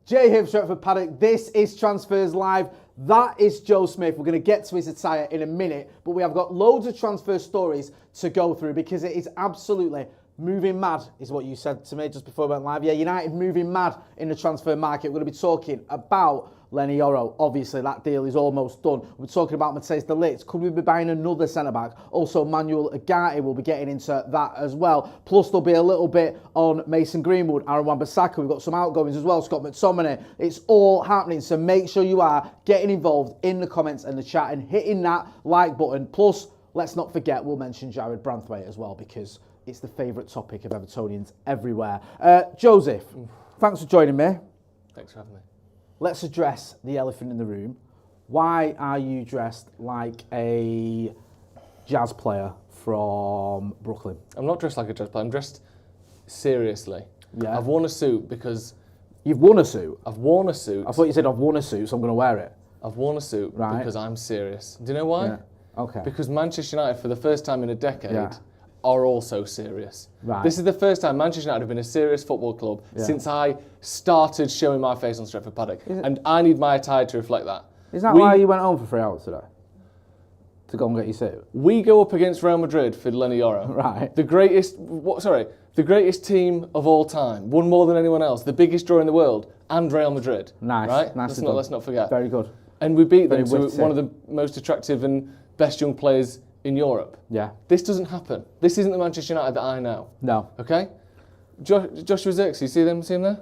Jay here, Stretford, Paddock. This is Transfers Live. That is Joe Smith. We're going to get to his attire in a minute, but we have got loads of transfer stories to go through because it is absolutely moving mad, is what you said to me just before we went live. Yeah, United moving mad in the transfer market. We're going to be talking about Leny Yoro. Obviously, that deal is almost done. We're talking about Matthijs de Ligt. Could we be buying another centre-back? Also, Manuel Ugarte will be getting into that as well. Plus, there'll be a little bit on Mason Greenwood, Aaron Wan-Bissaka. We've got some outgoings as well, Scott McTominay. It's all happening, so make sure you are getting involved in the comments and the chat and hitting that like button. Plus, let's not forget, we'll mention Branthwaite as well because it's the favourite topic of Evertonians everywhere. Joseph, thanks for joining me. Thanks for having me. Let's address the elephant in the room. Why are you dressed like a jazz player from Brooklyn? I'm not dressed like a jazz player. I'm dressed seriously. Yeah. I've worn a suit because... You've worn a suit? I've worn a suit. I thought you said I've worn a suit, so I'm going to wear it. I've worn a suit because I'm serious. Do you know why? Yeah. Okay. Because Manchester United, for the first time in a decade, are also serious. Right. This is the first time Manchester United have been a serious football club since I started showing my face on Stretford Paddock. And I need my attire to reflect that. Is that why you went home for 3 hours today? To go and get your suit? We go up against Real Madrid for Leny Yoro. Right. The greatest team of all time. Won more than anyone else. The biggest draw in the world. And Real Madrid. Nice. Right? Nice. Let's not forget. Very good. And we beat them Very to one of the most attractive and best young players in Europe. Yeah. This doesn't happen. This isn't the Manchester United that I know. No. Okay? Joshua Zirkzee, see him there?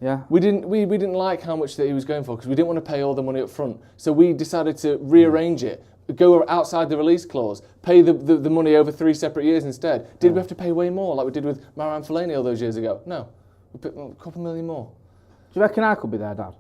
Yeah. We didn't like how much that he was going for because we didn't want to pay all the money up front. So we decided to rearrange it, go outside the release clause, pay the money over 3 separate years instead. Did we have to pay way more like we did with Leny all those years ago? No. We put a couple million more. Do you reckon I could be there, Dad?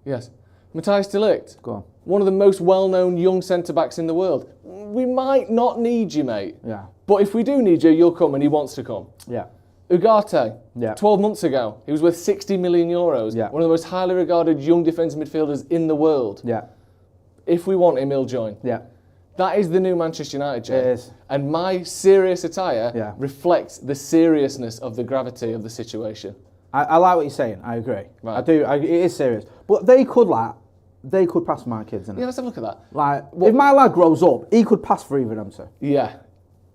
Yes. Matthijs de Ligt. Go on. One of the most well-known young centre-backs in the world. We might not need you, mate. Yeah. But if we do need you, you'll come, and he wants to come. Yeah. Ugarte. Yeah. 12 months ago, he was worth 60 million euros. Yeah. One of the most highly regarded young defensive midfielders in the world. Yeah. If we want him, he'll join. Yeah. That is the new Manchester United, Jay. It is. And my serious attire reflects the seriousness of the gravity of the situation. I like what you're saying. I agree. Right. I do. It is serious. But they could pass my kids, innit? Yeah, let's have a look at that. Like, if my lad grows up, he could pass for either of them, sir. Yeah.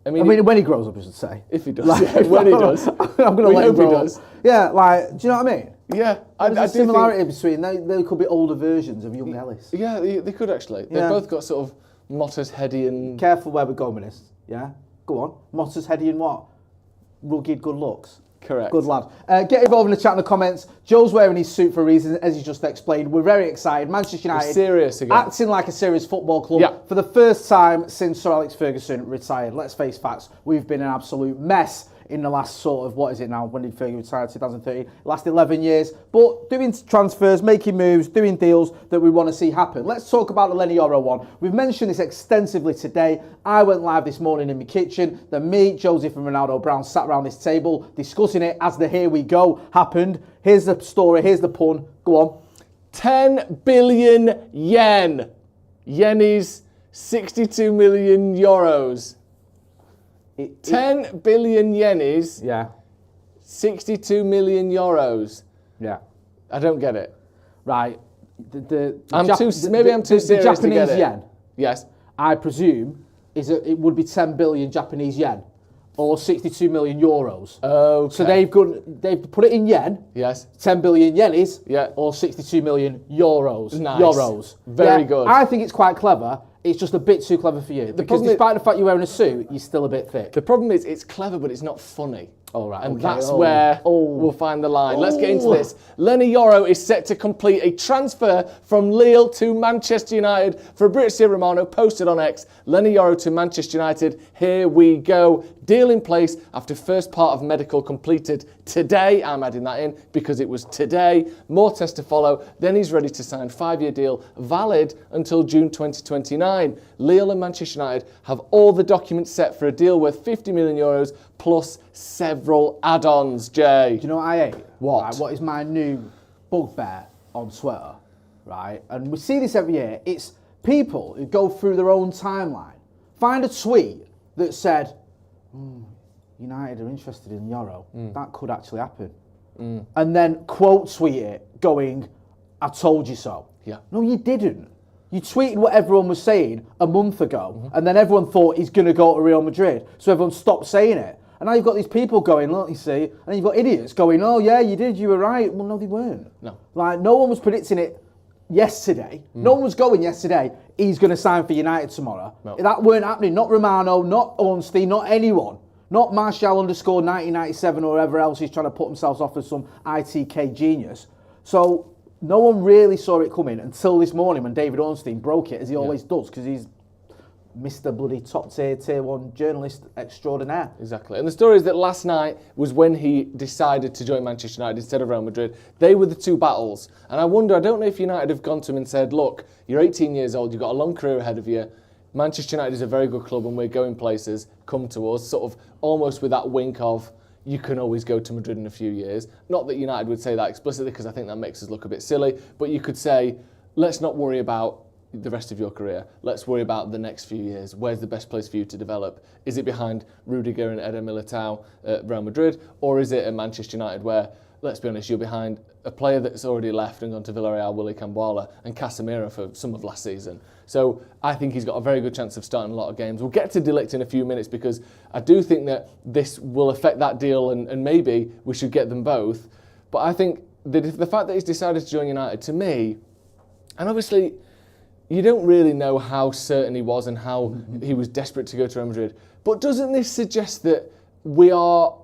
I mean, when he grows up, I should say. If he does. Like, when he does. I'm going to let him grow up. Does. Yeah, like, do you know what I mean? Yeah. There's a similarity between, they could be older versions of young Ellis. Yeah, they could actually. They've both got sort of Mottas, Heady and... Careful where we're going with this, yeah? Go on. Mottas, Heady and what? Rugged good looks. Correct. Good lad. Get involved in the chat in the comments. Joe's wearing his suit for a reason, as he just explained. We're very excited. Manchester United serious again. Acting like a serious football club for the first time since Sir Alex Ferguson retired. Let's face facts. We've been an absolute mess in the last sort of, what is it now? When did Fergie retire? 2013. Last 11 years. But doing transfers, making moves, doing deals that we want to see happen. Let's talk about the Leny Yoro one. We've mentioned this extensively today. I went live this morning in my kitchen. Then me, Joseph and Ronaldo Brown sat around this table discussing it as the here we go happened. Here's the story. Here's the pun. Go on. 10 billion yen. Yennies, 62 million euros. 10 billion yennies. Yeah. 62 million euros. Yeah. I don't get it. Right. I'm too serious the Japanese to get it. yen. Yes. I presume it would be 10 billion Japanese yen or 62 million euros. Okay. So they've put it in yen. Yes. 10 billion yennies. Yeah. Or 62 million euros. Nice. Euros. Very good. I think it's quite clever. It's just a bit too clever for you. Because despite the fact you're wearing a suit, you're still a bit thick. The problem is it's clever, but it's not funny. All right. And that's where we'll find the line. Let's get into this. Leny Yoro is set to complete a transfer from Lille to Manchester United. Fabrizio Romano posted on X, Leny Yoro to Manchester United. Here we go. Deal in place after first part of medical completed today. I'm adding that in because it was today. More tests to follow. Then he's ready to sign 5-year deal valid until June 2029. Lille and Manchester United have all the documents set for a deal worth 50 million euros plus several add-ons, Jay. Do you know what I ate? What? Right, what is my new bugbear on Twitter, right? And we see this every year. It's people who go through their own timeline, find a tweet that said, United are interested in Yoro. That could actually happen. and then quote tweet it going, I told you so. Yeah. No, you didn't. You tweeted what everyone was saying a month ago, and then everyone thought he's going to go to Real Madrid, so everyone stopped saying it. And now you've got these people going, look, you see, and you've got idiots going, oh yeah, you did, you were right. Well, no, they weren't. No. Like, no one was predicting it yesterday. No one was going yesterday, he's going to sign for United tomorrow. No. That weren't happening. Not Romano, not Ornstein, not anyone. Not Martial_1997 or whoever else he's trying to put himself off as some ITK genius. So no one really saw it coming until this morning when David Ornstein broke it, as he always does, because he's Mr. bloody top tier 1 journalist extraordinaire. Exactly. And the story is that last night was when he decided to join Manchester United instead of Real Madrid. They were the two battles. And I wonder, I don't know if United have gone to him and said, look, you're 18 years old, you've got a long career ahead of you. Manchester United is a very good club and we're going places, come to us, sort of almost with that wink of, you can always go to Madrid in a few years. Not that United would say that explicitly, because I think that makes us look a bit silly, but you could say, let's not worry about the rest of your career. Let's worry about the next few years. Where's the best place for you to develop? Is it behind Rudiger and Eder Militao at Real Madrid, or is it at Manchester United where, let's be honest, you're behind a player that's already left and gone to Villarreal, Willy Camboala, and Casemiro for some of last season. So I think he's got a very good chance of starting a lot of games. We'll get to De Ligt in a few minutes because I do think that this will affect that deal and maybe we should get them both. But I think that the fact that he's decided to join United, to me, and obviously you don't really know how certain he was and how he was desperate to go to Real Madrid, but doesn't this suggest that we are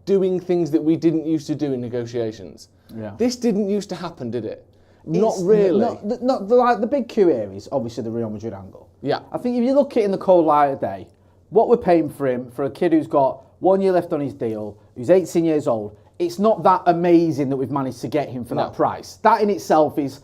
doing things that we didn't used to do in negotiations? Yeah. This didn't used to happen, did it? Not really. Not like the big cue here is obviously the Real Madrid angle. Yeah. I think if you look at it in the cold light of day, what we're paying for him, for a kid who's got 1 year left on his deal, who's 18 years old, it's not that amazing that we've managed to get him for that price. That in itself is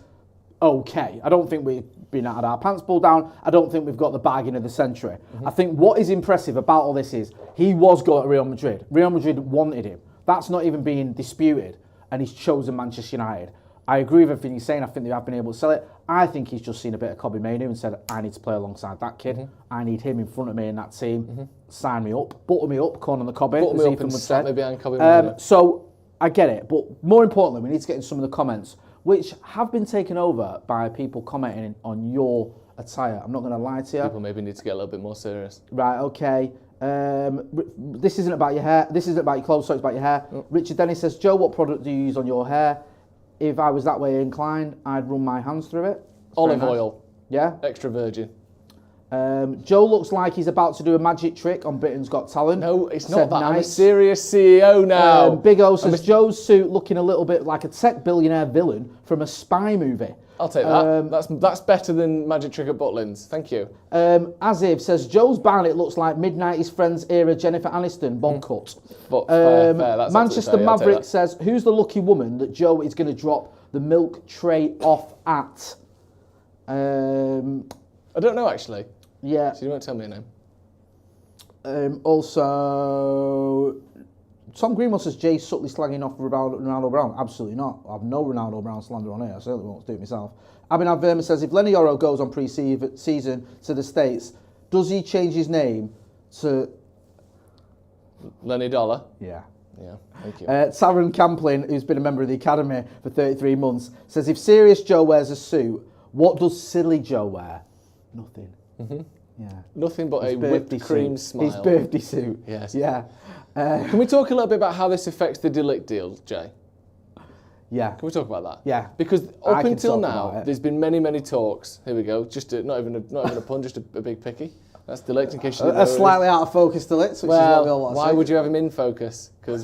okay. I don't think we've been out of our pants pulled down. I don't think we've got the bargain of the century. I think what is impressive about all this is he was going to Real Madrid. Real Madrid wanted him. That's not even being disputed. And he's chosen Manchester United. I agree with everything he's saying. I think they have been able to sell it. I think he's just seen a bit of Kobe Mainoo and said, I need to play alongside that kid. I need him in front of me in that team. Sign me up. Butter me up, corn on the Kobe, Butter as me up Ethan and would slap say. me behind Kobe Mainoo. So I get it. But more importantly, we need to get in some of the comments, which have been taken over by people commenting on your attire. I'm not going to lie to you. People maybe need to get a little bit more serious. Right, okay. This isn't about your hair. This isn't about your clothes, so it's about your hair. Richard Dennis says, Joe, what product do you use on your hair? If I was that way inclined, I'd run my hands through it. Olive oil. Yeah. Extra virgin. Joe looks like he's about to do a magic trick on Britain's Got Talent. No, it's not that. I'm a serious CEO now. Big O says, Joe's suit looking a little bit like a tech billionaire villain from a spy movie. I'll take that. That's better than magic trick at Butlins. Thank you. Aziv says, Joe's Barnett looks like mid-90s Friends era Jennifer Aniston, bomb cut. But fair, that's Manchester fair. Maverick says, who's the lucky woman that Joe is going to drop the milk tray off at? I don't know, actually. Yeah. So you won't tell me a name. Also, Tom Greenwood says, Jay subtly slagging off Ronaldo Brown. Absolutely not. I have no Ronaldo Brown slander on here. I certainly won't do it myself. Abhinav Verma says, if Leny Yoro goes on pre-season to the States, does he change his name to... Lenny Dollar? Yeah. Yeah, thank you. Taron Camplin, who's been a member of the academy for 33 months, says, if Serious Joe wears a suit, what does Silly Joe wear? Nothing. Yeah. Nothing but a whipped cream smile. His birthday suit. Yes. Yeah. Can we talk a little bit about how this affects the De Ligt deal, Jay? Yeah. Can we talk about that? Yeah. Because up until now, there's been many talks. Here we go. Just not even a pun, just a big picky. That's De Ligt in case you didn't know. A slightly out of focus De Ligt, which is what we all want to why say. would you have him in focus? Because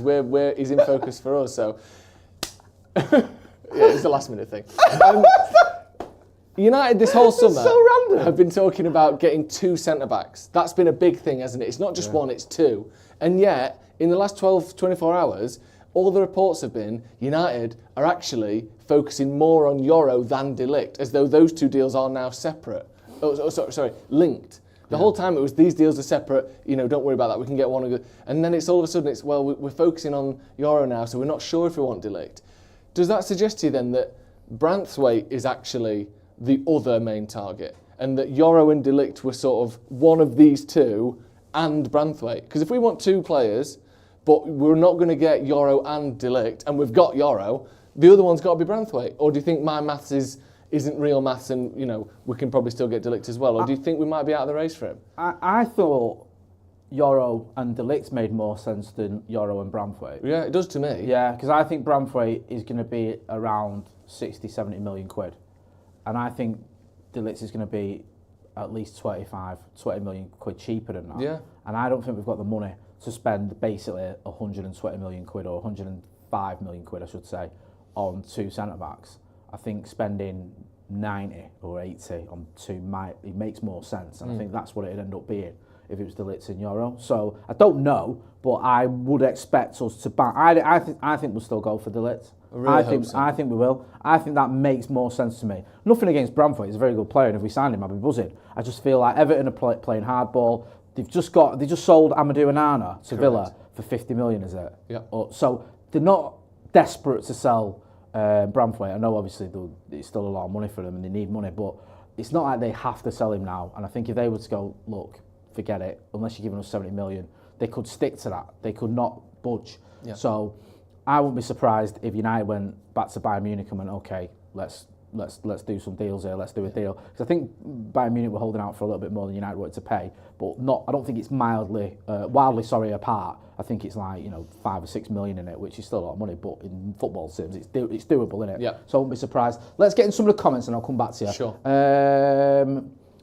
he's in focus for us. So yeah, it's a last minute thing. United this whole summer have been talking about getting 2 centre-backs. That's been a big thing, hasn't it? It's not just one, it's 2. And yet, in the last 24 hours, all the reports have been United are actually focusing more on Yoro than De Ligt, as though those 2 deals are now separate. Sorry, linked. The whole time it was these deals are separate, don't worry about that, we can get one. And then it's all of a sudden, we're focusing on Yoro now, so we're not sure if we want De Ligt. Does that suggest to you then that Branthwaite is actually the other main target, and that Yoro and De Ligt were sort of one of these 2 and Branthwaite? Because if we want 2 players, but we're not going to get Yoro and De Ligt, and we've got Yoro. The other one's got to be Branthwaite. Or do you think my maths isn't real maths, and we can probably still get De Ligt as well? Or do you think we might be out of the race for him? I thought Yoro and De Ligt made more sense than Yoro and Branthwaite. Yeah, it does to me. Yeah, because I think Branthwaite is going to be around 60, 70 million quid. And I think De Ligt is going to be at least 20 million quid cheaper than that. Yeah. And I don't think we've got the money to spend basically 120 million quid or 105 million quid, I should say, on 2 centre-backs. I think spending 90 or 80 on 2 it makes more sense. And I think that's what it'd end up being if it was De Ligt and Yoro. So I don't know, but I would expect us to back. I think we'll still go for De Ligt. I think we will. I think that makes more sense to me. Nothing against Branthwaite, he's a very good player, and if we signed him, I'd be buzzing. I just feel like Everton are playing hardball. They just sold Amadou Onana to Villa for 50 million, is it? Yeah. So they're not desperate to sell Branthwaite. I know obviously it's still a lot of money for them and they need money, but it's not like they have to sell him now. And I think if they were to go, look, forget it, unless you're giving us 70 million, they could stick to that. They could not budge. Yeah. So I wouldn't be surprised if United went back to Bayern Munich and went, okay, let's do some deals here, let's do a deal. Because I think Bayern Munich were holding out for a little bit more than United wanted to pay, but I don't think it's wildly apart. I think it's like 5 or 6 million in it, which is still a lot of money, but in football terms, it's doable, isn't it? Yeah. So I wouldn't be surprised. Let's get in some of the comments and I'll come back to you. Sure.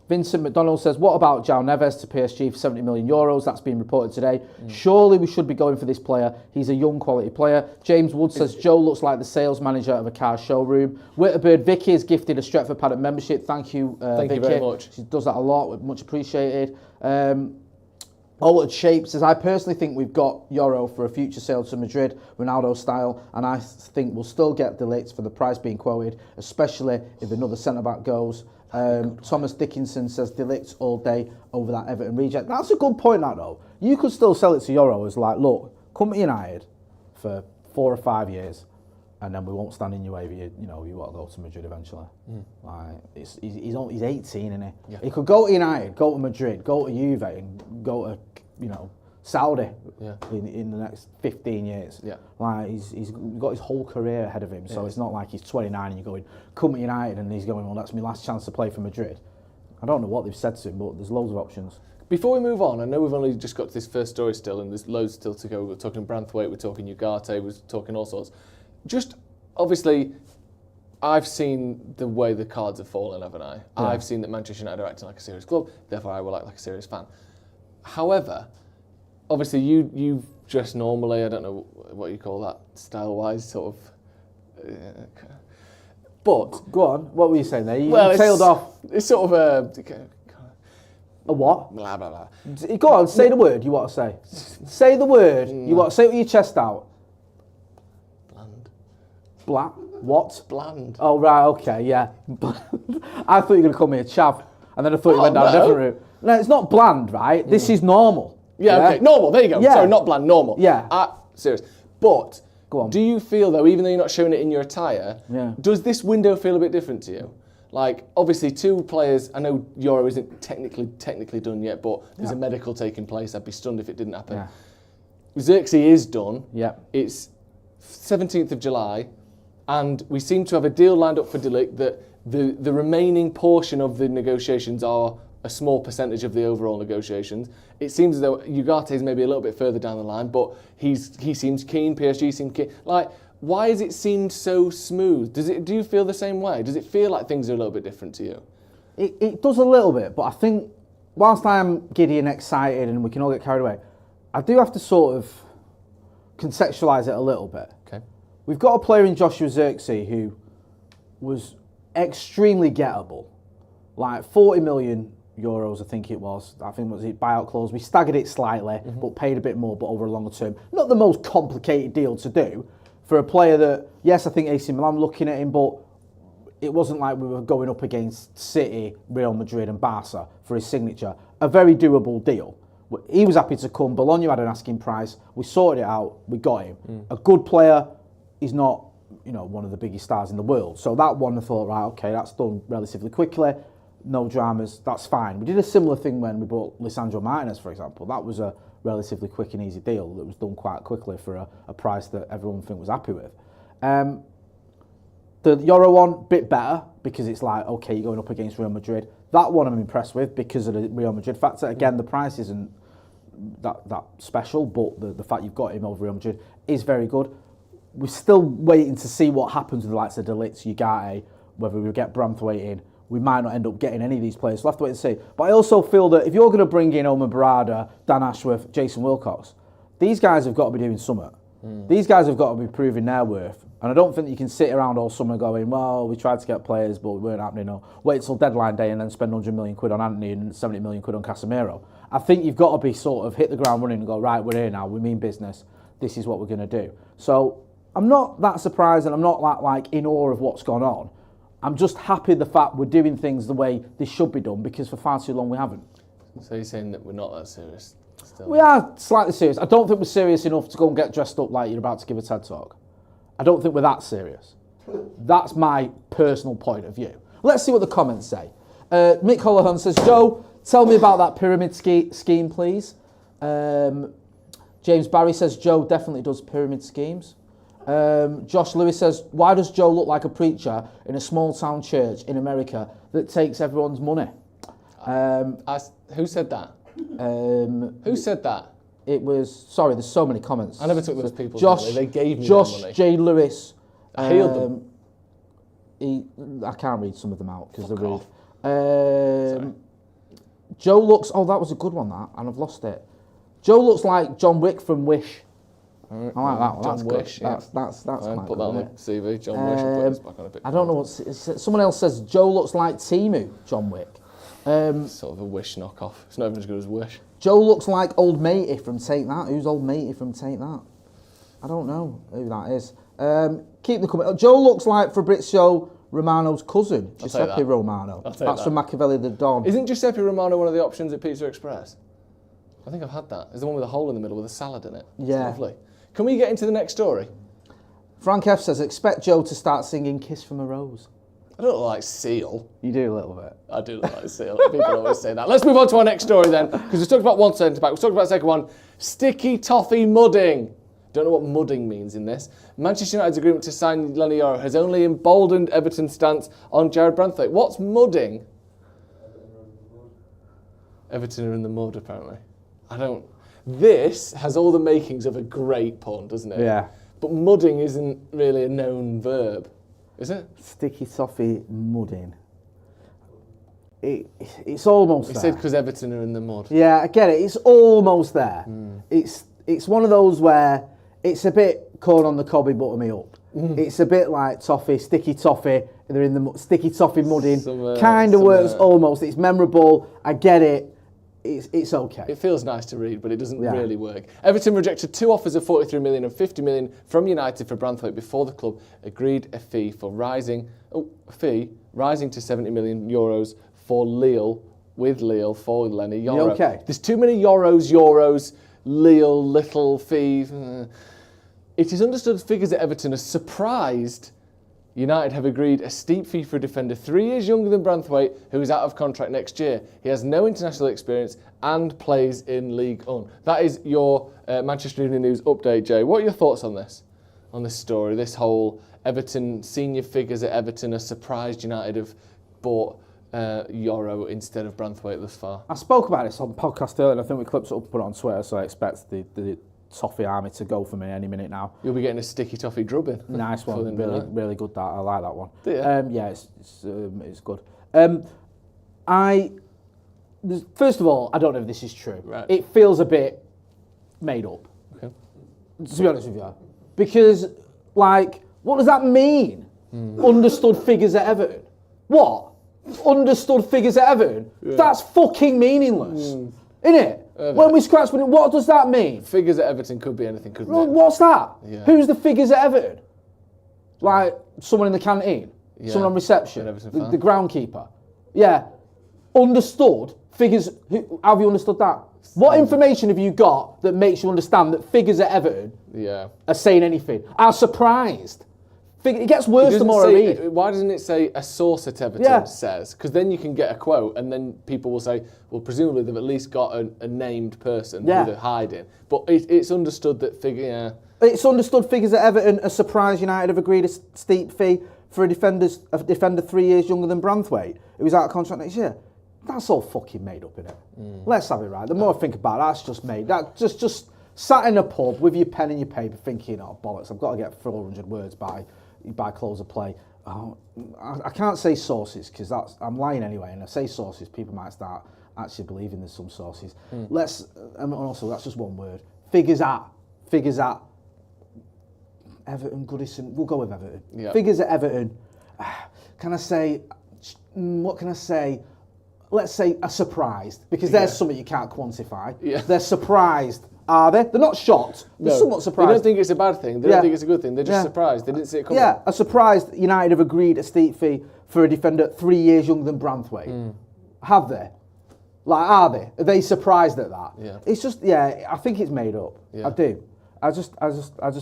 Vincent McDonald says, what about João Neves to PSG for 70 million euros? That's been reported today. Surely we should be going for this player. He's a young quality player. James Wood says, Joe looks like the sales manager of a car showroom. Witterbird Vicky has gifted a Stretford Paddock membership. Thank you, Thank Vicky. you very much. She does that a lot. Much appreciated. Altered Shape says, I personally think we've got Yoro for a future sale to Madrid, Ronaldo style, and I think we'll still get De Ligt for the price being quoted, especially if another centre-back goes. Thomas Dickinson says De Ligt all day over that Everton reject. That's a good point, that though. You could still sell it to Yoro as like, look, come to United for 4 or 5 years, and then we won't stand in your way if you want to go to Madrid eventually. Like he's 18, isn't he? Yeah. He could go to United, go to Madrid, go to Juve, and go to Saudi in the next 15 years. Yeah. Like he's got his whole career ahead of him, so it's not like he's 29 and you're going, come to United, and he's going, well, that's my last chance to play for Madrid. I don't know what they've said to him, but there's loads of options. Before we move on, I know we've only just got to this first story still, and there's loads still to go. We're talking Branthwaite, we're talking Ugarte, we're talking all sorts. Just, obviously, I've seen the way the cards have fallen, haven't I? Yeah. I've seen that Manchester United are acting like a serious club, therefore I will act like a serious fan. However, obviously you dress normally, I don't know what you call that, style-wise, sort of. But go on, what were you saying there? You tailed off. It's sort of a what? Blah, blah, blah. Go on, say the word you want to say. Say the word you want to say it with your chest out. Bland. Black? What? Bland. Oh, right, okay, yeah. I thought you were going to call me a chav, and then I thought you went down a different route. No, it's not bland, right? This is normal. Yeah, okay, normal, there you go. Yeah. Sorry, not bland, normal. Yeah. Serious. But, go on. Do you feel though, even though you're not showing it in your attire, does this window feel a bit different to you? Like, obviously 2 players, I know Yoro isn't technically done yet, but there's a medical taking place. I'd be stunned if it didn't happen. Yeah. Zirkzee is done. Yeah. It's 17th of July, and we seem to have a deal lined up for De Ligt that the remaining portion of the negotiations are a small percentage of the overall negotiations. It seems as though Ugarte is maybe a little bit further down the line, but he seems keen, PSG seems keen. Like, why has it seemed so smooth? Do you feel the same way? Does it feel like things are a little bit different to you? It does a little bit, but I think whilst I'm giddy and excited and we can all get carried away, I do have to sort of contextualise it a little bit. Okay. We've got a player in Joshua Zirkzee who was extremely gettable. Like 40 million euros, I think it was. I think it was his buyout clause. We staggered it slightly, but paid a bit more, but over a longer term. Not the most complicated deal to do for a player that, yes, I think AC Milan looking at him, but it wasn't like we were going up against City, Real Madrid and Barca for his signature. A very doable deal. He was happy to come. Bologna had an asking price. We sorted it out. We got him. A good player. He's not, one of the biggest stars in the world. So that one, I thought, right, okay, that's done relatively quickly. No dramas, that's fine. We did a similar thing when we bought Lisandro Martinez, for example. That was a relatively quick and easy deal that was done quite quickly for a price that everyone was happy with. The Yoro one, bit better, because it's like, okay, you're going up against Real Madrid. That one I'm impressed with because of the Real Madrid factor. Again, the price isn't that special, but the fact you've got him over Real Madrid is very good. We're still waiting to see what happens with the likes of Ligt, Ugarte, whether we get Branthwaite in. We might not end up getting any of these players. We'll have to wait and see. But I also feel that if you're going to bring in Omar Barada, Dan Ashworth, Jason Wilcox, these guys have got to be doing something. These guys have got to be proving their worth. And I don't think you can sit around all summer going, well, we tried to get players, but we weren't happening. Or wait till deadline day and then spend 100 million quid on Anthony and 70 million quid on Casemiro. I think you've got to be sort of hit the ground running and go, right, we're here now. We mean business. This is what we're going to do. So I'm not that surprised and I'm not like in awe of what's gone on. I'm just happy the fact we're doing things the way this should be done, because for far too long we haven't. So you're saying that we're not that serious still? We are slightly serious. I don't think we're serious enough to go and get dressed up like you're about to give a TED talk. I don't think we're that serious. That's my personal point of view. Let's see what the comments say. Mick Holohan says, Joe, tell me about that pyramid scheme, please. James Barry says, Joe definitely does pyramid schemes. Josh Lewis says, why does Joe look like a preacher in a small town church in America that takes everyone's money? Who said that? Who said that? It was, sorry, there's so many comments. I never took those people's Josh, money. They gave me Josh their money. J. Lewis. I healed them. I can't read some of them out because they're rude. Joe looks, oh, that was a good one, that, and I've lost it. Joe looks like John Wick from Wish. I like that one. That's good. Wish, yeah. That's quite put that on good, the CV. John Wish. I'll put this back on a bit. I don't know what. Someone else says Joe looks like Timu, John Wick. Sort of a Wish knockoff. It's not even as good as Wish. Joe looks like Old Matey from Take That. Who's Old Matey from Take That? I don't know who that is. Keep the comment. Joe looks like Fabrizio Romano's cousin, Giuseppe Romano. That's from Machiavelli the Don. Isn't Giuseppe Romano one of the options at Pizza Express? I think I've had that. It's the one with a hole in the middle with a salad in it. It's lovely. Can we get into the next story? Frank F says, expect Joe to start singing Kiss from a Rose. I don't look like Seal. You do a little bit. I do look like Seal. People always say that. Let's move on to our next story then, because we've talked about one centre back. We've talked about the second one. Sticky toffee mudding. Don't know what mudding means in this. Manchester United's agreement to sign Leny Yoro has only emboldened Everton's stance on Jared Branthwaite. What's mudding? Everton are in the mud, apparently. This has all the makings of a great pun, doesn't it? Yeah. But mudding isn't really a known verb, is it? Sticky toffee mudding. It's almost He there. said because Everton are in the mud. Yeah, I get it. It's almost there. It's one of those where it's a bit corn on the cobby, butter me up. It's a bit like toffee, sticky toffee. They're in the sticky toffee mudding. Kind of works almost. It's memorable. I get it. It's okay. It feels nice to read, but it doesn't really work. Everton rejected two offers of 43 million and 50 million from United for Branthwaite before the club agreed a fee rising to 70 million euros for Lille for Leny Yoro. Okay. There's too many euros, Lille, little fee. It is understood figures at Everton are surprised United have agreed a steep fee for a defender 3 years younger than Branthwaite, who is out of contract next year. He has no international experience and plays in League One. That is your Manchester Evening News update, Jay. What are your thoughts on this story? This whole Everton, senior figures at Everton are surprised United have bought Yoro instead of Branthwaite thus far. I spoke about this on the podcast earlier, and I think we clipped it up and put it on Twitter, so I expect the toffee army to go for me any minute now. You'll be getting a sticky toffee drubbing. Nice one, really good. That I like that one. Do you? Yeah, it's good. First of all, I don't know if this is true. Right. It feels a bit made up. Okay. To be honest with you, because what does that mean? Understood figures at Everton. What? Understood figures at Everton? Yeah. That's fucking meaningless, isn't it? When we scratch, what does that mean? Figures at Everton could be anything, couldn't it? What's that? Yeah. Who's the figures at Everton? Like someone in the canteen, someone on reception, the groundkeeper. Yeah, understood figures. How have you understood that? What information have you got that makes you understand that figures at Everton are saying anything? Are surprised. It gets worse the more I read. Why doesn't it say a source at Everton says? Because then you can get a quote, and then people will say, well, presumably they've at least got a named person who they're hiding. But it's understood that It's understood figures at Everton are surprised United have agreed a steep fee for a defender 3 years younger than Branthwaite, who's out of contract next year. That's all fucking made up, innit? Let's have it right. The more I think about it, that's just made. That just sat in a pub with your pen and your paper thinking, oh, bollocks, I've got to get 400 words by close of play. Oh, I can't say sources because I'm lying anyway, and I say sources, people might start actually believing there's some sources. And also, that's just one word. Figures at Everton, Goodison. We'll go with Everton. Yep. Figures at Everton. Can I say, what can I say? Let's say are surprised, because there's something you can't quantify. Yeah. They're surprised, are they? They're not shocked. They're somewhat surprised. They don't think it's a bad thing. They don't think it's a good thing. They're just surprised. They didn't see it coming. Yeah, are surprised United have agreed a steep fee for a defender 3 years younger than Branthwaite. Have they? Like, are they? Are they surprised at that? Yeah. It's just, I think it's made up. Yeah. I do. I just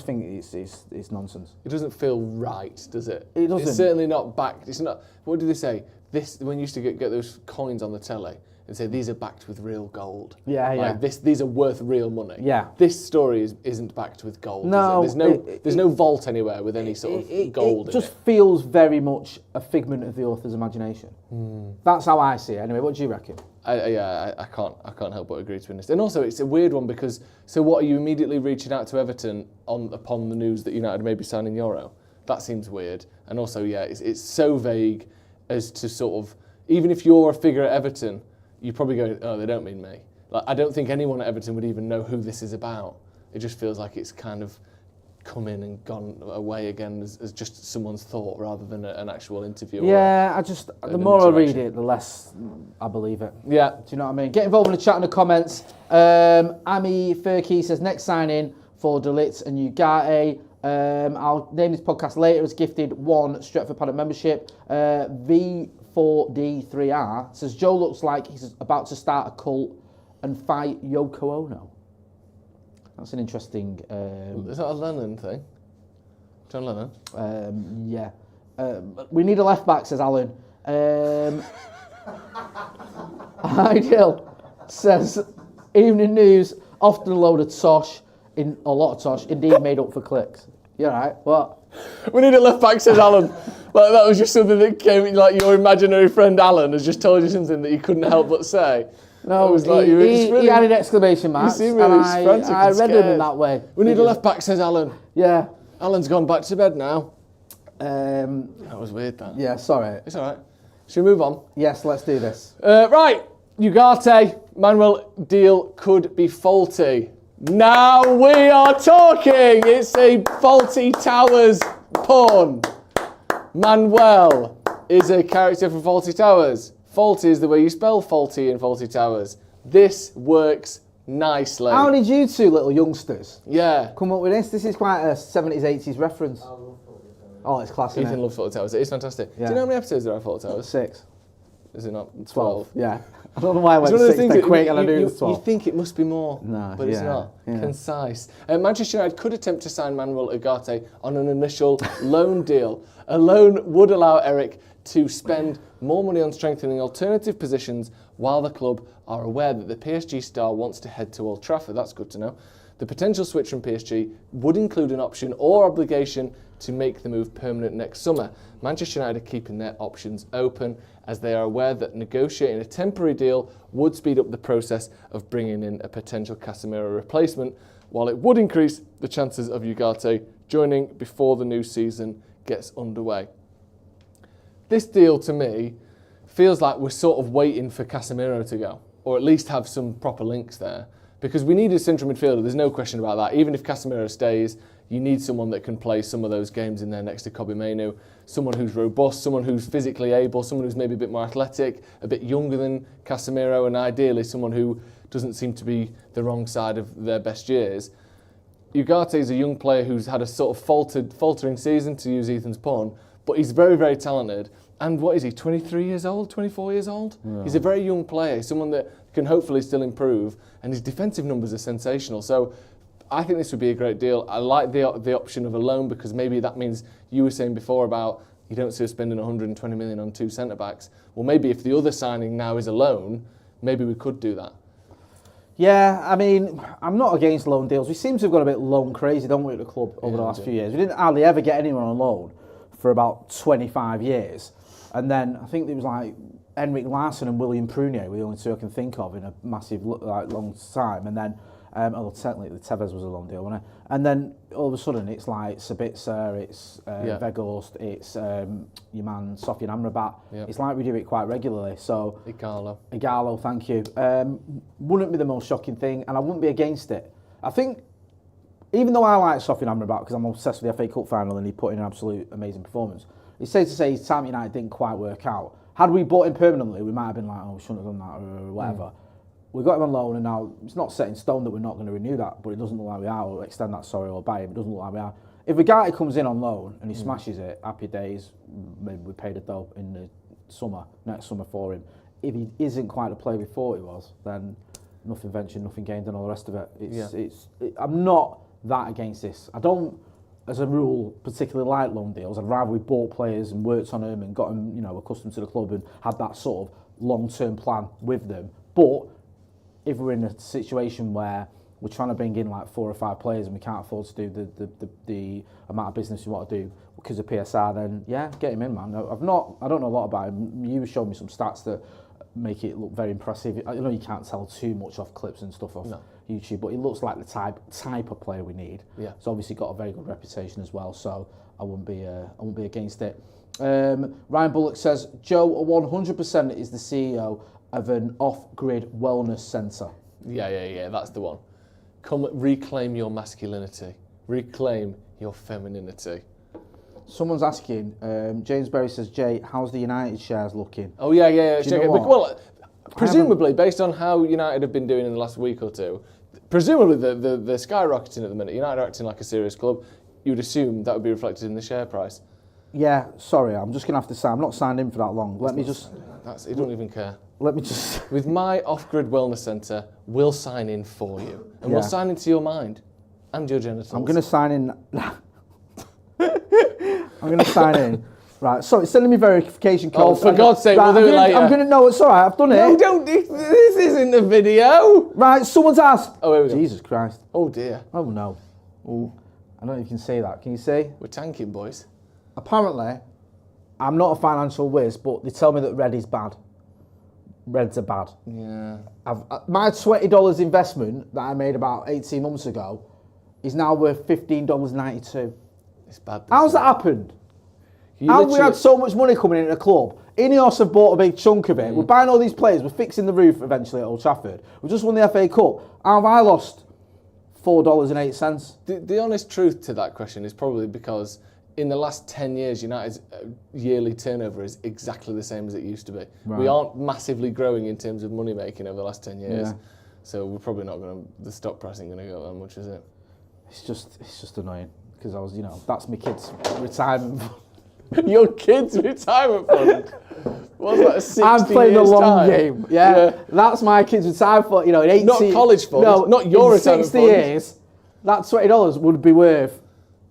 think it's nonsense. It doesn't feel right, does it? It doesn't. It's certainly not backed. It's not. What do they say? When you used to get those coins on the telly and say these are backed with real gold. These are worth real money. Yeah. This story isn't backed with gold. No. There's no vault anywhere with any sort of gold. It just feels very much a figment of the author's imagination. That's how I see it. Anyway, what do you reckon? I can't help but agree to be honest. And also, it's a weird one because what are you immediately reaching out to Everton upon the news that United may be signing Yoro? That seems weird. And also, it's so vague as to sort of, even if you're a figure at Everton, you probably go, oh, they don't mean me. Like, I don't think anyone at Everton would even know who this is about. It just feels like it's kind of come in and gone away again as just someone's thought rather than an actual interview. Yeah, the more I read it, the less I believe it. Yeah. Do you know what I mean? Get involved in the chat in the comments. Ami Furkey says, next sign-in for Ligt and Ugarte. I'll name this podcast later. It's gifted 1 Stretford Paddock membership. V4D3R says, Joe looks like he's about to start a cult and fight Yoko Ono. That's an interesting... Is that a Lennon thing? John Lennon? Yeah. We need a left back, says Alan. Ideal says, evening news, often a load of tosh, a lot of tosh, indeed made up for clicks. You alright? What? We need a left back, says Alan. Like, that was just something that came, like your imaginary friend Alan has just told you something that you couldn't help but say. No, it was like he had an exclamation mark. You seem really frantic. I read him in that way. We need a left back, says Alan. Yeah. Alan's gone back to bed now. That was weird, that. Yeah, sorry. It's all right. Should we move on? Yes, let's do this. Right. Ugarte, Manuel deal could be faulty. Now we are talking. It's a Faulty Towers pun. Manuel is a character from Faulty Towers. Faulty is the way you spell faulty in Faulty Towers. This works nicely. How did you two little youngsters come up with this? This is quite a 70s, 80s reference. Oh, it's classic. Ethan loves Faulty Towers. It is fantastic. Yeah. Do you know how many episodes there are of Faulty Towers? 6. Is it not 12? Yeah. I don't know why I went 6 then quick and I knew it was 12. You think it must be more, but it's not. Yeah. Concise. Manchester United could attempt to sign Manuel Ugarte on an initial loan deal. A loan would allow Eric to spend more money on strengthening alternative positions while the club are aware that the PSG star wants to head to Old Trafford. That's good to know. The potential switch from PSG would include an option or obligation to make the move permanent next summer. Manchester United are keeping their options open as they are aware that negotiating a temporary deal would speed up the process of bringing in a potential Casemiro replacement, while it would increase the chances of Ugarte joining before the new season gets underway. This deal, to me, feels like we're sort of waiting for Casemiro to go, or at least have some proper links there, because we need a central midfielder, there's no question about that. Even if Casemiro stays, you need someone that can play some of those games in there next to Kobbie Mainoo, someone who's robust, someone who's physically able, someone who's maybe a bit more athletic, a bit younger than Casemiro, and ideally someone who doesn't seem to be the wrong side of their best years. Ugarte is a young player who's had a sort of faltering season, to use Ethan's pun, but he's very, very talented. And what is he, 23 years old, 24 years old? Yeah. He's a very young player, someone that can hopefully still improve, and his defensive numbers are sensational. So I think this would be a great deal. I like the option of a loan because maybe that means you were saying before about you don't see us spending 120 million on 2 centre-backs. Well, maybe if the other signing now is a loan, maybe we could do that. Yeah, I mean, I'm not against loan deals. We seem to have got a bit loan crazy, don't we, at the club over the last few years. We didn't hardly ever get anyone on loan for about 25 years. And then I think there was like Henrik Larsson and William Prunier were the only two I can think of in a massive, long time. And then, although technically Tevez was a long deal, wasn't it? And then all of a sudden it's like Sabitzer, it's Weghorst, it's your man Sofian Amrabat. Yep. It's like we do it quite regularly. So Igalo, thank you. Wouldn't be the most shocking thing, and I wouldn't be against it. I think, even though I like Sofian Amrabat because I'm obsessed with the FA Cup final and he put in an absolute amazing performance, it's safe to say his time at United didn't quite work out. Had we bought him permanently, we might have been like, oh, we shouldn't have done that or whatever. We got him on loan, and now it's not set in stone that we're not going to renew that, but it doesn't look like we are, or extend that, or buy him. It doesn't look like we are. If Ugarte comes in on loan and he smashes it, happy days, maybe we paid a dough in the next summer for him. If he isn't quite the player we thought he was, then nothing ventured, nothing gained, and all the rest of it. I'm not that against this. I don't, as a rule, particularly like loan deals. I'd rather we bought players and worked on them and got them, accustomed to the club and had that sort of long-term plan with them. But if we're in a situation where we're trying to bring in like 4 or 5 players and we can't afford to do the amount of business we want to do because of PSR, then yeah, get him in, man. I don't know a lot about him. You showed me some stats that make it look very impressive. I know you can't tell too much off clips and stuff off YouTube, but he looks like the type of player we need. Yeah. He's obviously got a very good reputation as well, so I wouldn't be against it. Ryan Bullock says Joe 100% is the CEO of an off-grid wellness centre. Yeah, that's the one. Come reclaim your masculinity. Reclaim your femininity. Someone's asking, James Berry says, Jay, how's the United shares looking? Oh, yeah. Check it. Well, presumably, based on how United have been doing in the last week or two, presumably they're skyrocketing at the minute. United are acting like a serious club. You would assume that would be reflected in the share price. Yeah, sorry, I'm just going to have to sign. I'm not signed in for that long. He don't even care. Let me just... With my off-grid wellness centre, we'll sign in for you. And we'll sign into your mind and your genitals. I'm going to sign in... I'm going to sign in. Right, sorry, it's sending me verification code. Oh, for God's sake, we'll do it later. I'm going to... No, it's all right, I've done it. No, don't... This isn't a video. Right, someone's asked... Oh, here we go. Jesus Christ. Oh, dear. Oh, no. Ooh. I don't know if you can see that. Can you see? We're tanking, boys. Apparently, I'm not a financial whiz, but they tell me that red is bad. Reds are bad. Yeah. My $20 investment that I made about 18 months ago is now worth $15.92. It's bad. How's that happened? How have we had so much money coming into the club? INEOS have bought a big chunk of it. We're buying all these players. We're fixing the roof eventually at Old Trafford. We've just won the FA Cup. How have I lost $4.08? The honest truth to that question is probably because in the last 10 years, United's yearly turnover is exactly the same as it used to be. Right. We aren't massively growing in terms of money making over the last 10 years. Yeah. So we're probably not going to, the stock price ain't going to go that much, is it? It's just annoying because I was, that's my kids' retirement fund. Your kids' retirement fund? What's that, 60 I'm playing years a long time? game. Yeah. That's my kids' retirement fund. In 18, not college fund. No, not your retirement 60 fund. years, that $20 would be worth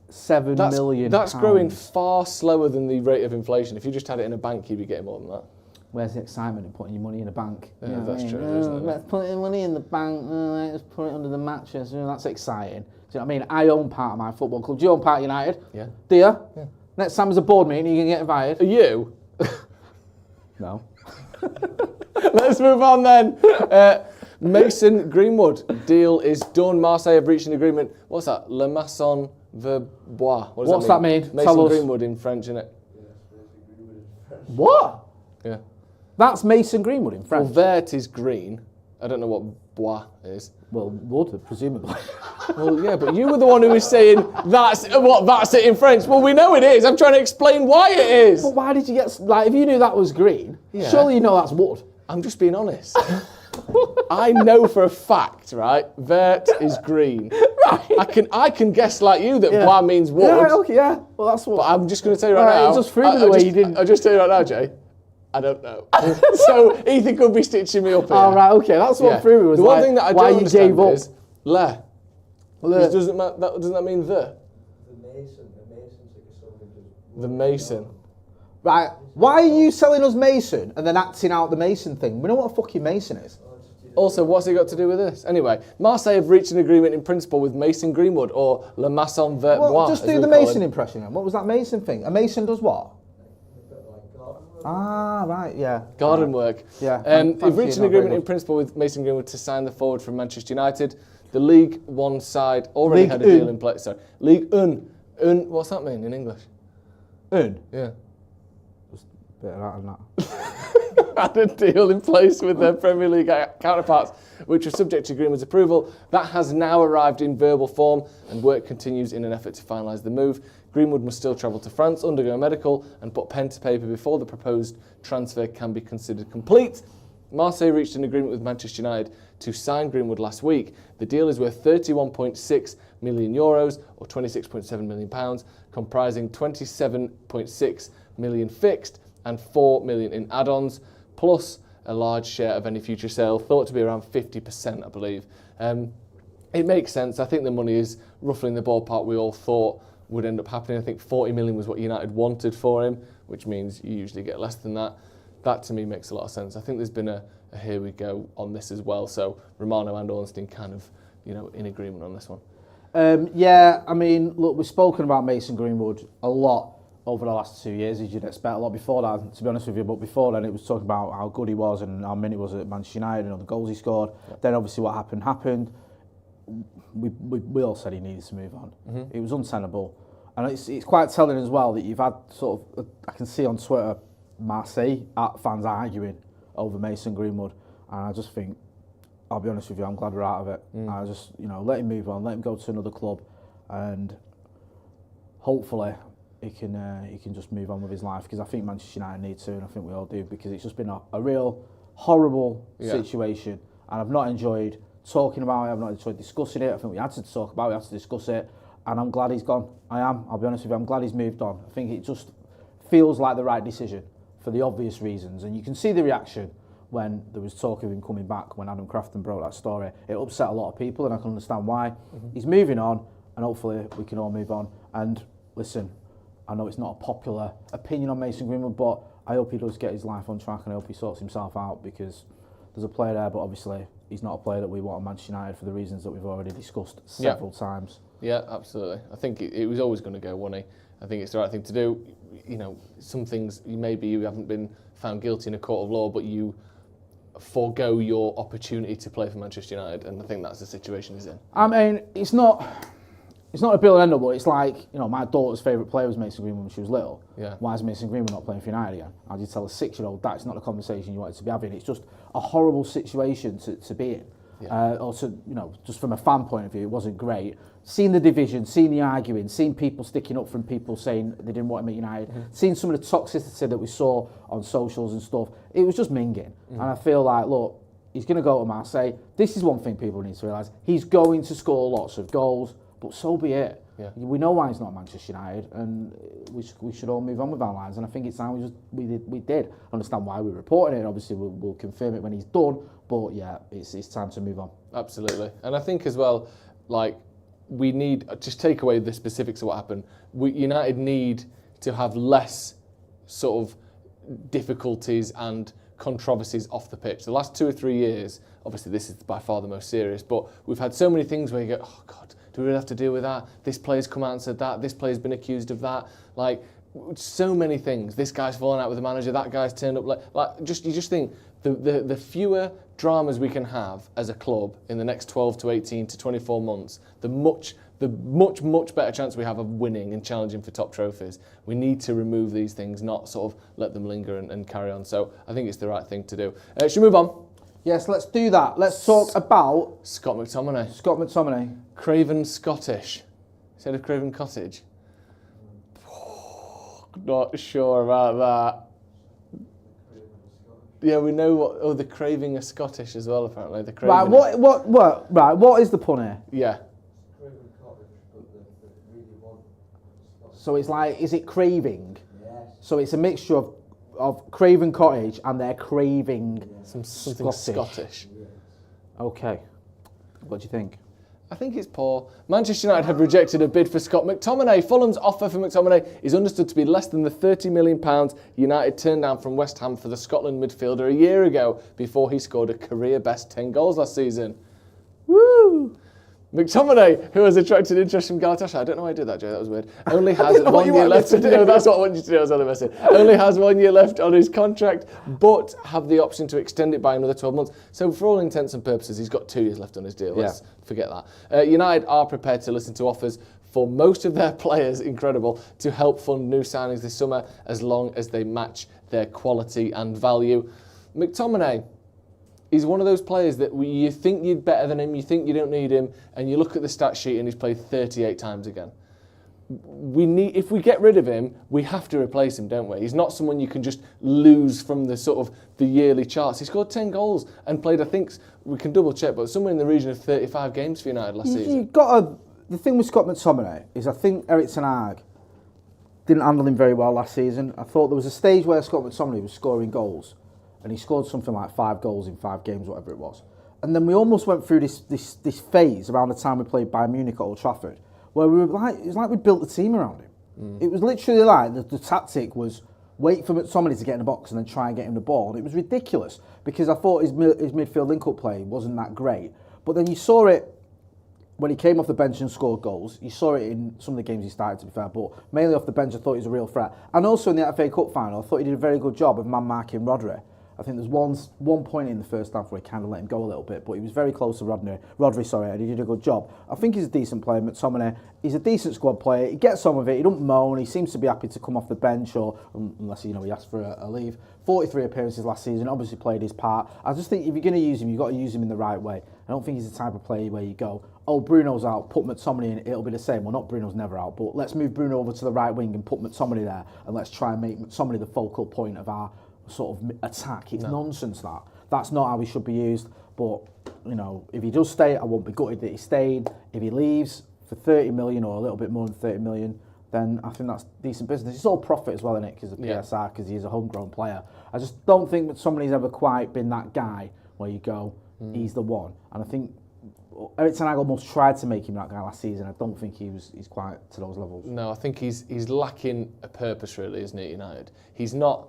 £7 million. That's growing far slower than the rate of inflation. If you just had it in a bank, you'd be getting more than that. Where's the excitement in putting your money in a bank? Yeah, that's true, isn't it? Let's put your money in the bank, let's put it under the mattress. That's exciting. Do you know what I mean? I own part of my football club. Do you own part of United? Yeah. Do you? Yeah. Next time there's a board meeting, you can get invited. Are you? No. Let's move on then. Mason Greenwood, deal is done. Marseille have reached an agreement. What's that? Le Maçon Verbois. What's that mean? Mason Greenwood in French, isn't it? What? Yeah. That's Mason Greenwood in French. Well, vert is green. I don't know what bois is. Well, wood, presumably. Well, yeah, but you were the one who was saying that's it in French. Well, we know it is. I'm trying to explain why it is. But why did you get, if you knew that was green, surely you know that's wood. I'm just being honest. I know for a fact, right? Vert is green. Right. I can guess like you that bois means wood. Yeah, okay, yeah. Well, that's what. But I'm just going to tell you right now. Just threw me the way you didn't. I'll just tell you right now, Jay. I don't know. So Ethan could be stitching me up here. Oh, right, okay. That's what threw me was the one thing that I don't understand is Le Well, doesn't that mean the? The Mason. The Mason's like a something just... The Mason. Right, why are you selling us Mason and then acting out the Mason thing? We know what a fucking Mason is. Also, what's it got to do with this? Anyway, Marseille have reached an agreement in principle with Mason Greenwood, or Le Maçon Vertbois. Well, just do the Mason impression then. What was that Mason thing? A Mason does what? Ah, right, yeah. Garden work. Yeah. They've reached an agreement in principle with Mason Greenwood to sign the forward from Manchester United. The League One side already League had a deal in place. Sorry, League Un. What's that mean in English? Un? Yeah. Just a bit of that and that. Had a deal in place with their Premier League counterparts, which was subject to Greenwood's approval. That has now arrived in verbal form, and work continues in an effort to finalise the move. Greenwood must still travel to France, undergo a medical, and put pen to paper before the proposed transfer can be considered complete. Marseille reached an agreement with Manchester United to sign Greenwood last week. The deal is worth €31.6 million, or £26.7 million, comprising £27.6 million fixed and £4 million in add-ons, plus a large share of any future sale, thought to be around 50%, I believe. It makes sense. I think the money is roughly in the ballpark we all thought would end up happening. I think 40 million was what United wanted for him, which means you usually get less than that. That to me makes a lot of sense. I think there's been a here we go on this as well. So Romano and Ornstein kind of, in agreement on this one. Yeah, I mean, look, we've spoken about Mason Greenwood a lot over the last 2 years, as you'd expect. A lot before that, to be honest with you, but before then it was talking about how good he was and how many was at Manchester United and the goals he scored. Yeah. Then obviously what happened. We all said he needed to move on. Mm-hmm. It was untenable. And it's quite telling as well that you've had sort of, I can see on Twitter, Marseille fans arguing over Mason Greenwood. And I just think, I'll be honest with you, I'm glad we're out of it. I just, let him move on, let him go to another club, and hopefully he can just move on with his life, because I think Manchester United need to, and I think we all do, because it's just been a real horrible situation, and I've not enjoyed talking about it, I've not enjoyed discussing it. I think we had to talk about it, we had to discuss it, and I'm glad he's gone. I'll be honest with you, I'm glad he's moved on. I think it just feels like the right decision for the obvious reasons, and you can see the reaction when there was talk of him coming back, when Adam Crafton broke that story. It upset a lot of people, and I can understand why. He's moving on, and hopefully we can all move on. And listen, I know it's not a popular opinion on Mason Greenwood, but I hope he does get his life on track, and I hope he sorts himself out, because there's a player there, but obviously he's not a player that we want at Manchester United for the reasons that we've already discussed several times. Yeah, absolutely. I think it was always going to go, wasn't he? I think it's the right thing to do. Some things maybe you haven't been found guilty in a court of law, but you forego your opportunity to play for Manchester United, and I think that's the situation he's in. I mean, it's not a bill and end all, but it's like, my daughter's favourite player was Mason Greenwood when she was little. Yeah. Why is Mason Greenwood not playing for United again? How do you tell a 6-year-old that's not the conversation you wanted to be having? It's just a horrible situation to be in. Yeah. Also, just from a fan point of view, it wasn't great. Seeing the division, seeing the arguing, seeing people sticking up from people saying they didn't want him at United, seeing some of the toxicity that we saw on socials and stuff, it was just minging. And I feel like, look, he's going to go to Marseille. This is one thing people need to realise. He's going to score lots of goals, but so be it. Yeah. We know why he's not Manchester United, and we should all move on with our lives. And I think it's time we did. Understand why we're reporting it. Obviously, we'll confirm it when he's done. But yeah, it's time to move on. Absolutely. And I think as well, we need, just take away the specifics of what happened. United need to have less sort of difficulties and controversies off the pitch. The last 2 or 3 years, obviously this is by far the most serious, but we've had so many things where you go, oh God, do we really have to deal with that? This player's come out and said that. This player's been accused of that. So many things. This guy's fallen out with the manager. That guy's turned up. You just think the fewer dramas we can have as a club in the next 12 to 18 to 24 months, the much better chance we have of winning and challenging for top trophies. We need to remove these things, not sort of let them linger and carry on. So I think it's the right thing to do. Should we move on? Yes, let's do that. Let's talk about Scott McTominay. Scott McTominay. Craven Scottish. Instead of Craven Cottage. Not sure about that. Yeah, we know what. Oh, the craving are Scottish as well. Apparently, the craving. Right. What? Right. What is the pun here? Yeah. So it's like, is it craving? Yes. So it's a mixture of Craven Cottage and they're craving something Scottish. Okay. What do you think? I think it's poor. Manchester United have rejected a bid for Scott McTominay. Fulham's offer for McTominay is understood to be less than the £30 million United turned down from West Ham for the Scotland midfielder a year ago, before he scored a career-best 10 goals last season. Woo! McTominay, who has attracted interest from Galatasaray, I don't know why I did that, Jay, that was weird, only has 1 year left. No, that's what I want you to do, I was only messing. Only has 1 year left on his contract, but have the option to extend it by another 12 months. So for all intents and purposes, he's got 2 years left on his deal. Let's forget that. United are prepared to listen to offers for most of their players, incredible, to help fund new signings this summer, as long as they match their quality and value. McTominay, he's one of those players that you think you're better than him, you think you don't need him, and you look at the stat sheet and he's played 38 times again. If we get rid of him, we have to replace him, don't we? He's not someone you can just lose from the sort of the yearly charts. He scored 10 goals and played, I think, we can double check, but somewhere in the region of 35 games for United last season. The thing with Scott McTominay is I think Erik ten Hag didn't handle him very well last season. I thought there was a stage where Scott McTominay was scoring goals, and he scored something like 5 goals in 5 games, whatever it was. And then we almost went through this phase around the time we played Bayern Munich at Old Trafford, where we were like, it was like we built the team around him. It was literally like the tactic was wait for McTominay to get in the box and then try and get him the ball. And it was ridiculous because I thought his midfield link-up play wasn't that great. But then you saw it when he came off the bench and scored goals. You saw it in some of the games he started, to be fair, but mainly off the bench I thought he was a real threat. And also in the FA Cup final, I thought he did a very good job of man-marking Rodri. I think there's one point in the first half where he kind of let him go a little bit, but he was very close to Rodri, and he did a good job. I think he's a decent player, McTominay. He's a decent squad player. He gets on with it. He doesn't moan. He seems to be happy to come off the bench, or unless he asks for a leave. 43 appearances last season, obviously played his part. I just think if you're going to use him, you've got to use him in the right way. I don't think he's the type of player where you go, oh, Bruno's out, put McTominay in, it'll be the same. Well, not Bruno's never out, but let's move Bruno over to the right wing and put McTominay there, and let's try and make McTominay the focal point of our sort of attack. It's nonsense that. That's not how he should be used. But, if he does stay, I won't be gutted that he stayed. If he leaves for 30 million or a little bit more than 30 million, then I think that's decent business. It's all profit as well, isn't it, because of PSR, because he's a homegrown player. I just don't think that somebody's ever quite been that guy where you go, he's the one. And I think Erik ten Hag almost tried to make him that guy last season. I don't think he's quite to those levels. No, I think he's lacking a purpose, really, isn't he, United? He's not.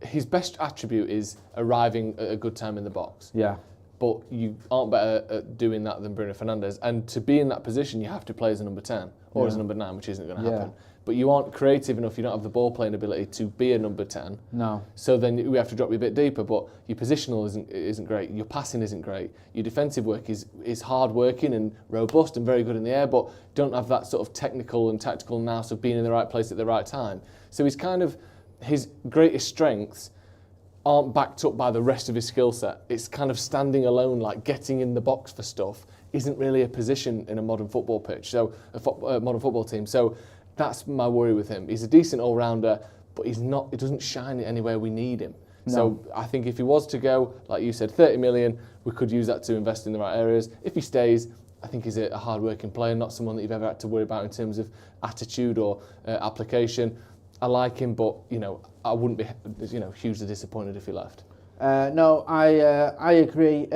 His best attribute is arriving at a good time in the box. Yeah. But you aren't better at doing that than Bruno Fernandes. And to be in that position, you have to play as a number 10 or as a number 9, which isn't going to happen. But you aren't creative enough, you don't have the ball playing ability to be a number 10. No. So then we have to drop you a bit deeper, but your positional isn't great, your passing isn't great, your defensive work is hard working and robust and very good in the air, but don't have that sort of technical and tactical nous of being in the right place at the right time. So he's kind of, his greatest strengths aren't backed up by the rest of his skill set. It's kind of standing alone, like getting in the box for stuff, isn't really a position in a modern football pitch, so a modern football team. So that's my worry with him. He's a decent all-rounder, but he's not. He doesn't shine anywhere we need him. No. So I think if he was to go, like you said, 30 million, we could use that to invest in the right areas. If he stays, I think he's a hard-working player, not someone that you've ever had to worry about in terms of attitude or application. I like him, but I wouldn't be hugely disappointed if he left. No, I agree.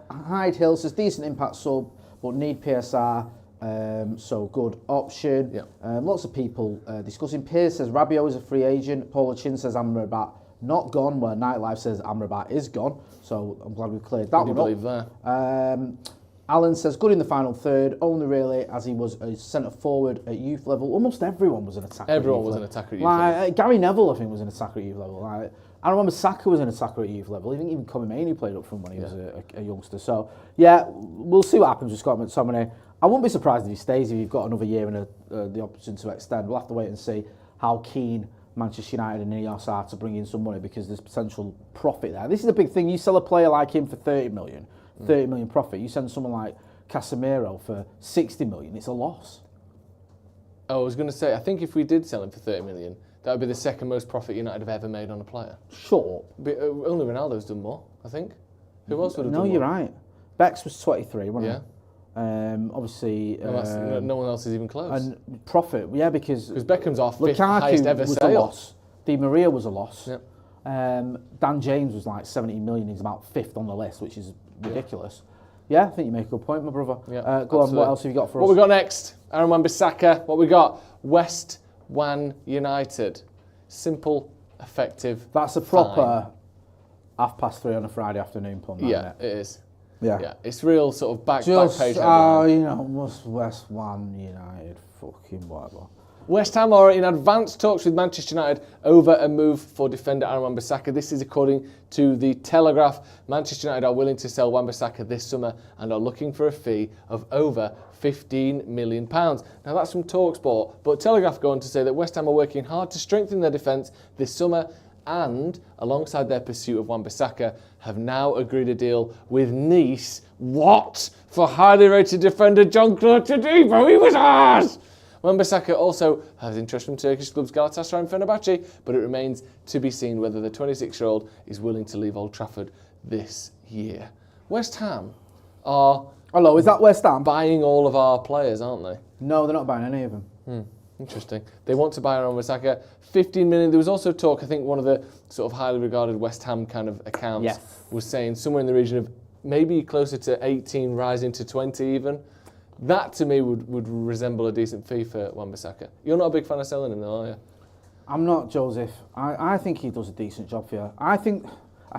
Hyde Hill says decent impact sub, but need PSR. So good option. Yeah. Lots of people discussing. Piers says Rabiot is a free agent. Paula Chin says Amrabat not gone, where Nightlife says Amrabat is gone. So I'm glad we've cleared that one up. Believe there. Alan says good in the final third, only really as he was a centre forward at youth level. Almost everyone was an attacker. Everyone was an attacker at youth level. Gary Neville, I think, was an attacker at youth level. I remember Saka was an attacker at youth level. I think even Kobe Mainoo played up front when he was a youngster. So yeah, we'll see what happens with Scott McTominay. I wouldn't be surprised if he stays, if you've got another year and the option to extend. We'll have to wait and see how keen Manchester United and INEOS are to bring in some money, because there's potential profit there. This is a big thing. You sell a player like him for 30 million profit. You send someone like Casemiro for 60 million, it's a loss. Oh, I was going to say, I think if we did sell him for 30 million, that would be the second most profit United have ever made on a player. Shut up. But, only Ronaldo's done more, I think. Who else would have done more? No, you're right. Beck's was 23, wasn't it? Obviously... no one else is even close. And profit, yeah, because Beckham's our fifth Lukaku highest ever was sale. A loss. Di Maria was a loss. Yep. Dan James was like 17 million. He's about 5th on the list, which is ridiculous. Yeah, I think you make a good point, my brother. Yeah, go on, absolutely. what else have you got for us? What we got next? Aaron Wan-Bissaka. What we got? West Wan United. Simple, effective. That's a proper 3:30 on a Friday afternoon pun. Yeah, it is. Yeah. Yeah, it's real sort of back page Oh, headline. West Wan United, fucking whatever. West Ham are in advanced talks with Manchester United over a move for defender Aaron Wan-Bissaka. This is according to The Telegraph. Manchester United are willing to sell Wan-Bissaka this summer and are looking for a fee of over £15 million. Now that's from TalkSport, but Telegraph go on to say that West Ham are working hard to strengthen their defence this summer and, alongside their pursuit of Wan-Bissaka, have now agreed a deal with Nice. What? For highly rated defender Jean-Claude Todibo? He was ours! Wan-Bissaka also has interest from Turkish clubs Galatasaray and Fenerbahce, but it remains to be seen whether the 26-year-old is willing to leave Old Trafford this year. West Ham are... Hello, is that West Ham? Buying all of our players, aren't they? No, they're not buying any of them. Interesting. They want to buy Aaron Wan-Bissaka. 15 million. There was also talk, I think one of the sort of highly regarded West Ham kind of accounts was saying somewhere in the region of maybe closer to 18, rising to 20 even. That to me would resemble a decent fee for Wan-Bissaka. You're not a big fan of selling him though, are you? I'm not, Joseph. I think he does a decent job for you. I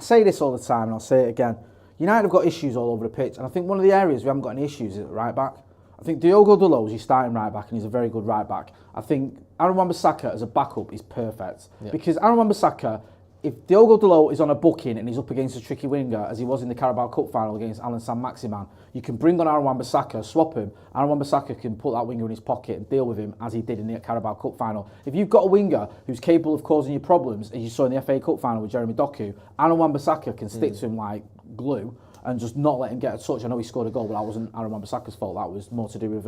say this all the time and I'll say it again. United have got issues all over the pitch, and I think one of the areas we haven't got any issues is at right back. I think Diogo Dalot is your starting right back, and he's a very good right back. I think Aaron Wan-Bissaka as a backup is perfect. Because Aaron Wan-Bissaka, if Diogo Dalot is on a booking and he's up against a tricky winger, as he was in the Carabao Cup final against Alan San-Maximan, you can bring on Aaron Wan-Bissaka, swap him. Aaron Wan-Bissaka can put that winger in his pocket and deal with him as he did in the Carabao Cup final. If you've got a winger who's capable of causing you problems, as you saw in the FA Cup final with Jeremy Doku, Aaron Wan-Bissaka can stick to him like glue and just not let him get a touch. I know he scored a goal, but that wasn't Aaron Wan-Bissaka's fault. That was more to do with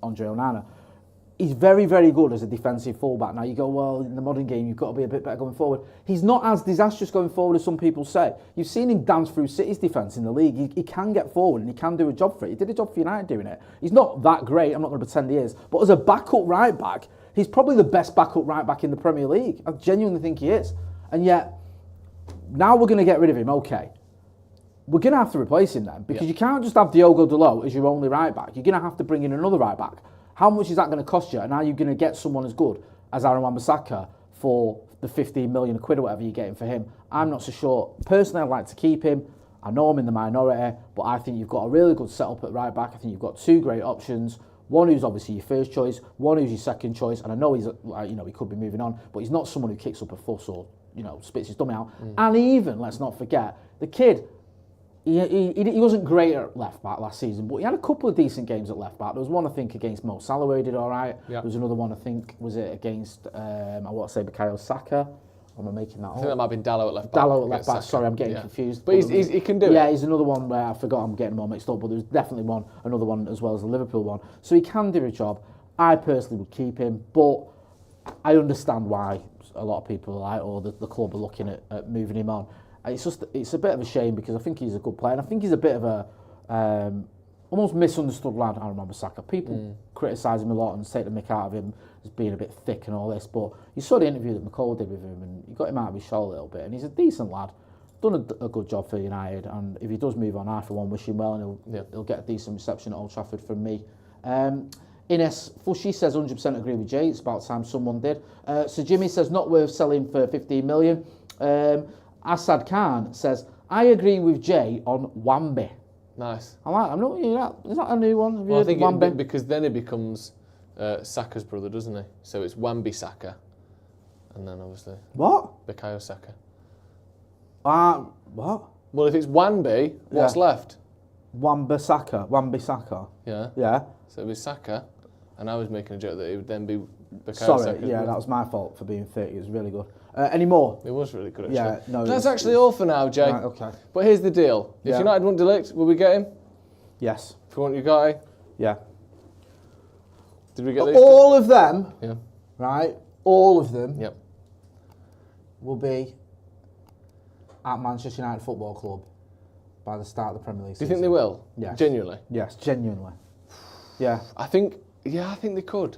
Andre Onana. He's very, very good as a defensive fullback. Now you go, well, in the modern game, you've got to be a bit better going forward. He's not as disastrous going forward as some people say. You've seen him dance through City's defence in the league. He can get forward and he can do a job for it. He did a job for United doing it. He's not that great, I'm not going to pretend he is. But as a backup right back, he's probably the best backup right back in the Premier League. I genuinely think he is. And yet, now we're going to get rid of him, okay. We're going to have to replace him then, because you can't just have Diogo Dalot as your only right back. You're going to have to bring in another right back. How much is that going to cost you? And are you going to get someone as good as Aaron Wan-Bissaka for the 15 million quid or whatever you're getting for him? I'm not so sure. Personally, I'd like to keep him. I know I'm in the minority, but I think you've got a really good setup at right back. I think you've got two great options. One who's obviously your first choice, one who's your second choice. And I know he's, he could be moving on, but he's not someone who kicks up a fuss or, spits his dummy out. And even, let's not forget, the kid, he wasn't great at left back last season, but he had a couple of decent games at left back. There was one, I think, against Mo Salah where he did all right. Yep. There was another one, I think, was it against, Bukayo Saka? Or am I making that up? I think that might have been Dalot at left back. Dalot at left back, sorry, I'm getting confused. But he can do it. Yeah, he's another one where I forgot, I'm getting them all mixed up, but there's definitely another one as well as the Liverpool one. So he can do a job. I personally would keep him, but I understand why a lot of people are like, or the club are looking at moving him on. It's a bit of a shame because I think he's a good player, and I think he's a bit of a almost misunderstood lad, Aaron Wan-Bissaka. People criticise him a lot and take the mick out of him as being a bit thick and all this, but you saw the interview that McCall did with him and he got him out of his shell a little bit, and he's a decent lad, done a good job for United, and if he does move on, I for one wish him well, and he'll get a decent reception at Old Trafford from me. Ines Fushy says 100% agree with Jay, it's about time someone did. So Jimmy says not worth selling for 15 million. Assad Khan says, I agree with Jay on Wambi. Nice. I like. I'm not. Is that a new one? Have you I think Wambi? Because then it becomes Saka's brother, doesn't he? So it's Wan-Bissaka, and then obviously What? Bukayo Saka. What? Well, if it's Wambi, what's left? Wan-Bissaka. Yeah. Yeah. So it was Saka, and I was making a joke that it would then be Bukayo Sorry. Saka's Yeah, brother. that was my fault for being thick. It was really good. Any more? It was really good, actually. Yeah. No. That's actually all for now, Jay. Right, okay. But here's the deal: if United want Ligt, will we get him? Yes. If we want Ugarte, Yeah. did we get these? All of them. Yeah. Right. All of them. Yep. Will be at Manchester United Football Club by the start of the Premier League Do you season. think they will? Yes. Genuinely? Yes, genuinely. Yeah. I think they could.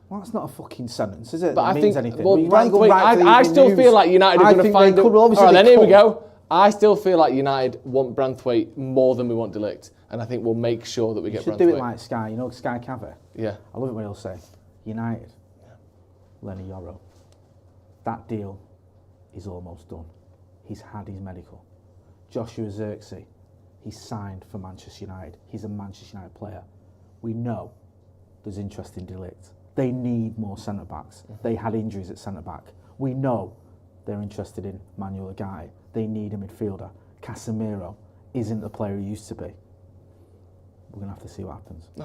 Well, that's not a fucking sentence, is it? But That I means think, anything. well, You might go Branthwaite, back to the I evening still news. feel like United are I going to think find they could, well, obviously All right, they then here we could. go. I still feel like United want Branthwaite more than we want Ligt. and I think we'll make sure that we You get should Branthwaite. do it like Sky, you know, Sky Cafe. Yeah. I love it when he'll say, United, Leny Yoro, that deal is almost done. He's had his medical. Joshua Zirkzee, he's signed for Manchester United. He's a Manchester United player. We know there's interest in Ligt. They need more centre-backs. They had injuries at centre-back. We know they're interested in Manuel Ugarte. They need a midfielder. Casemiro isn't the player he used to be. We're going to have to see what happens. I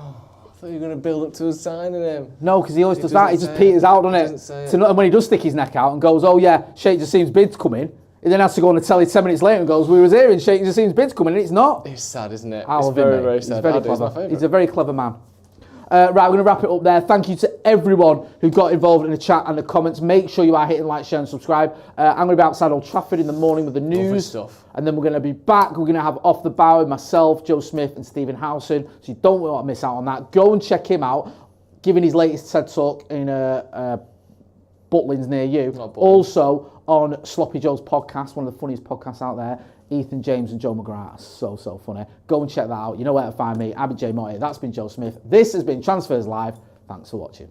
thought you were going to build up to us signing him. No, because he always does doesn't that. He just say peters it. out, doesn't He it? doesn't say it. And when he does stick his neck out and goes, oh yeah, Sheikh Jassim's bid's coming, he then has to go on and tell it 10 minutes later and goes, we was here and Sheikh Jassim's bid's coming, and it's not. It's sad, isn't it? I It's love him, very, mate. very He's sad. very I do, he's my clever. favourite. He's a very clever man. Right, we're going to wrap it up there. Thank you to everyone who got involved in the chat and the comments. Make sure you are hitting like, share and subscribe. I'm going to be outside Old Trafford in the morning with the news. stuff. And then we're going to be back. We're going to have Off the Bow with myself, Joe Smith and Stephen Howson. So you don't want to miss out on that. Go and check him out, giving his latest TED Talk in Butlins near you. Also on Sloppy Joe's podcast, one of the funniest podcasts out there. Ethan James and Joe McGrath. So funny. Go and check that out. You know where to find me. Abby J. Motti. That's been Joe Smith. This has been Transfers Live. Thanks for watching.